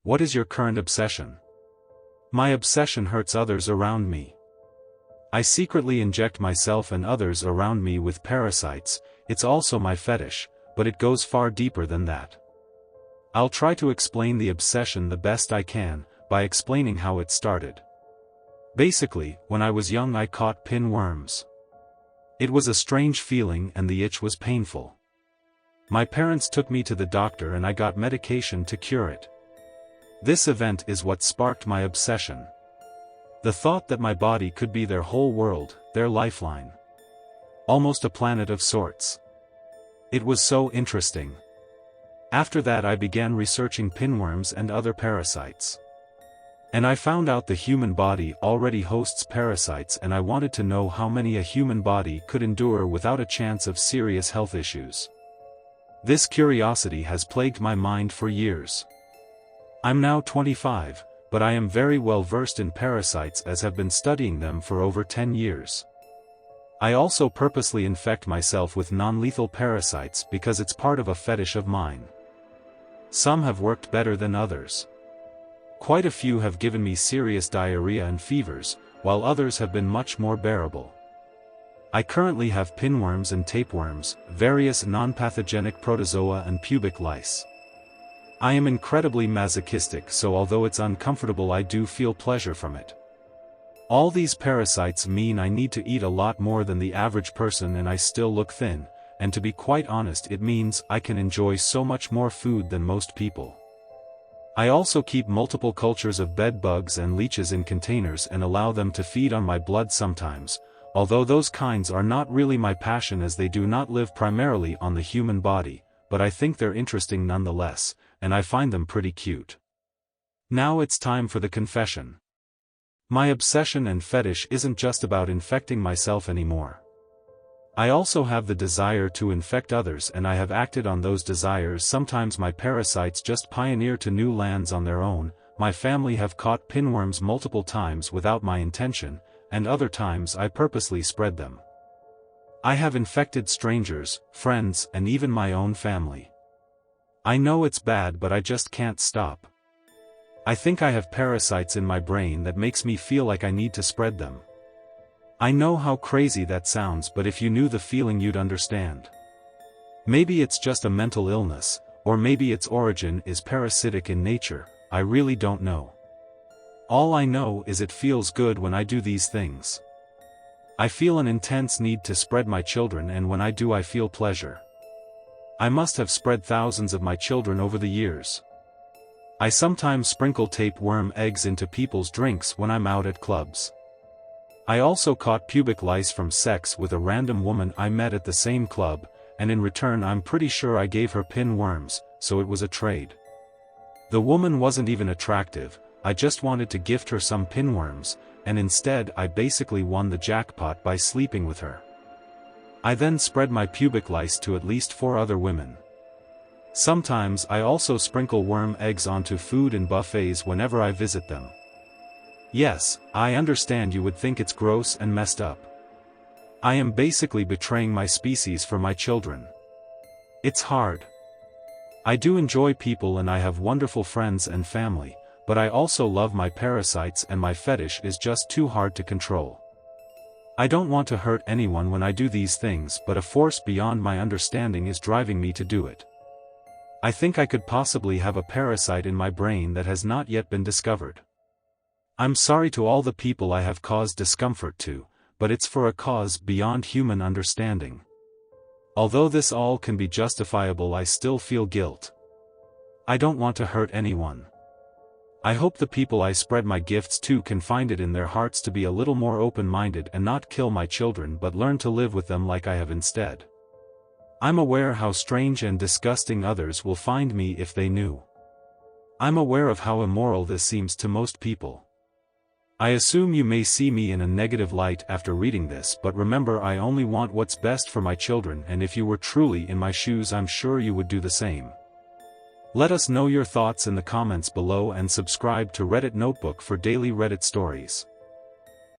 What is your current obsession? My obsession hurts others around me. I secretly inject myself and others around me with parasites. It's also my fetish, but it goes far deeper than that. I'll try to explain the obsession the best I can, by explaining how it started. Basically, when I was young I caught pinworms. It was a strange feeling and the itch was painful. My parents took me to the doctor and I got medication to cure it. This event is what sparked my obsession. The thought that my body could be their whole world, their lifeline. Almost a planet of sorts. It was so interesting. After that I began researching pinworms and other parasites. And I found out the human body already hosts parasites, and I wanted to know how many a human body could endure without a chance of serious health issues. This curiosity has plagued my mind for years. I'm now 25, but I am very well versed in parasites as have been studying them for over 10 years. I also purposely infect myself with non-lethal parasites because it's part of a fetish of mine. Some have worked better than others. Quite a few have given me serious diarrhea and fevers, while others have been much more bearable. I currently have pinworms and tapeworms, various non-pathogenic protozoa and pubic lice. I am incredibly masochistic, so although it's uncomfortable I do feel pleasure from it. All these parasites mean I need to eat a lot more than the average person and I still look thin, and to be quite honest it means I can enjoy so much more food than most people. I also keep multiple cultures of bed bugs and leeches in containers and allow them to feed on my blood sometimes, although those kinds are not really my passion as they do not live primarily on the human body, but I think they're interesting nonetheless, and I find them pretty cute. Now it's time for the confession. My obsession and fetish isn't just about infecting myself anymore. I also have the desire to infect others, and I have acted on those desires. Sometimes my parasites just pioneer to new lands on their own. My family have caught pinworms multiple times without my intention, and other times I purposely spread them. I have infected strangers, friends, and even my own family. I know it's bad, but I just can't stop. I think I have parasites in my brain that makes me feel like I need to spread them. I know how crazy that sounds, but if you knew the feeling you'd understand. Maybe it's just a mental illness, or maybe its origin is parasitic in nature, I really don't know. All I know is it feels good when I do these things. I feel an intense need to spread my children, and when I do I feel pleasure. I must have spread thousands of my children over the years. I sometimes sprinkle tapeworm eggs into people's drinks when I'm out at clubs. I also caught pubic lice from sex with a random woman I met at the same club, and in return I'm pretty sure I gave her pinworms, so it was a trade. The woman wasn't even attractive, I just wanted to gift her some pinworms, and instead I basically won the jackpot by sleeping with her. I then spread my pubic lice to at least 4 other women. Sometimes I also sprinkle worm eggs onto food in buffets whenever I visit them. Yes, I understand you would think it's gross and messed up. I am basically betraying my species for my children. It's hard. I do enjoy people and I have wonderful friends and family, but I also love my parasites and my fetish is just too hard to control. I don't want to hurt anyone when I do these things, but a force beyond my understanding is driving me to do it. I think I could possibly have a parasite in my brain that has not yet been discovered. I'm sorry to all the people I have caused discomfort to, but it's for a cause beyond human understanding. Although this all can be justifiable, I still feel guilt. I don't want to hurt anyone. I hope the people I spread my gifts to can find it in their hearts to be a little more open-minded and not kill my children but learn to live with them like I have instead. I'm aware how strange and disgusting others will find me if they knew. I'm aware of how immoral this seems to most people. I assume you may see me in a negative light after reading this, but remember I only want what's best for my children, and if you were truly in my shoes I'm sure you would do the same. Let us know your thoughts in the comments below and subscribe to Reddit Notebook for daily Reddit stories.